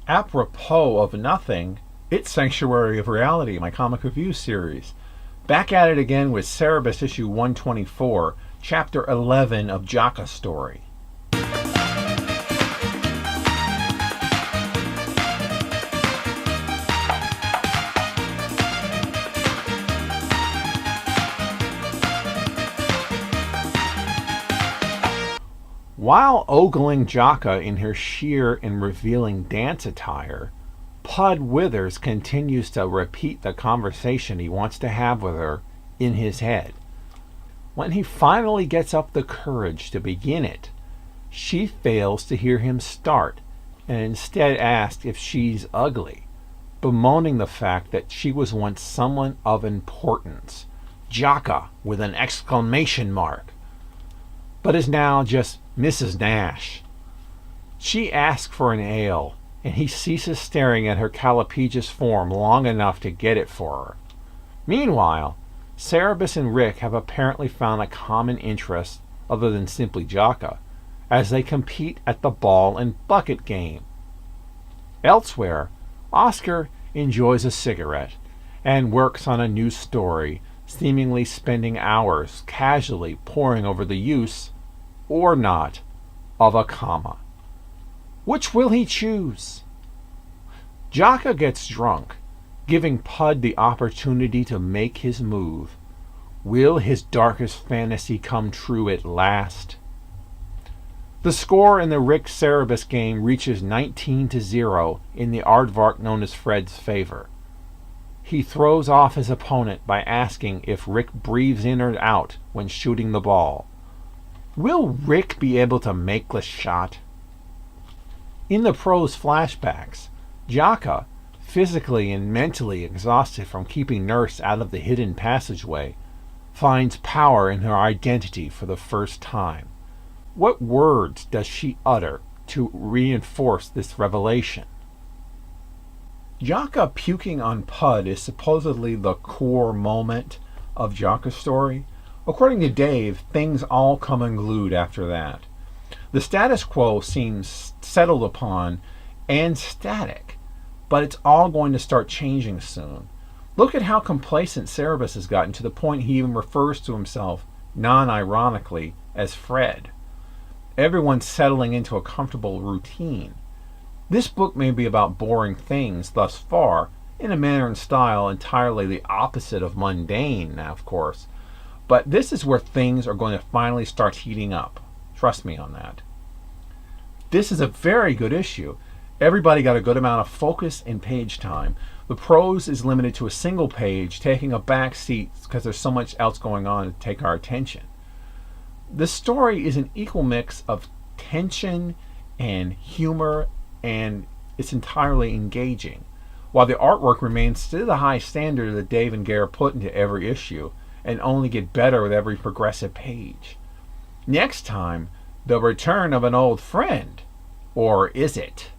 Apropos of nothing, it's Sanctuary of Reality, my comic review series. Back at it again with Cerebus issue 124, chapter 11 of Jaka's story. While ogling Jaka in her sheer and revealing dance attire, Pud Withers continues to repeat the conversation he wants to have with her in his head. When he finally gets up the courage to begin it, she fails to hear him start and instead asks if she's ugly, bemoaning the fact that she was once someone of importance, Jaka with an exclamation mark, but is now just Mrs. Nash. She asks for an ale, and he ceases staring at her callipygeous form long enough to get it for her. Meanwhile, Cerebus and Rick have apparently found a common interest other than simply Jaka, as they compete at the ball and bucket game. Elsewhere, Oscar enjoys a cigarette and works on a new story, seemingly spending hours casually poring over the use or not of a comma. Which will he choose? Jaka gets drunk, giving Pud the opportunity to make his move. Will his darkest fantasy come true at last? The score in the Rick Cerebus game reaches 19-0 in the aardvark known as Fred's favor. He throws off his opponent by asking if Rick breathes in or out when shooting the ball. Will Rick be able to make the shot? In the prose flashbacks, Jaka, physically and mentally exhausted from keeping Nurse out of the hidden passageway, finds power in her identity for the first time. What words does she utter to reinforce this revelation? Jaka puking on Pud is supposedly the core moment of Jaka's story. According to Dave, things all come unglued after that. The status quo seems settled upon and static, but it's all going to start changing soon. Look at how complacent Cerebus has gotten to the point he even refers to himself, non-ironically, as Fred. Everyone's settling into a comfortable routine. This book may be about boring things thus far, in a manner and style entirely the opposite of mundane, now of course. But this is where things are going to finally start heating up. Trust me on that. This is a very good issue. Everybody got a good amount of focus and page time. The prose is limited to a single page, taking a back seat because there's so much else going on to take our attention. The story is an equal mix of tension and humor, and it's entirely engaging, while the artwork remains to the high standard that Dave and Gare put into every issue, and only get better with every progressive page. Next time, the return of an old friend. Or is it?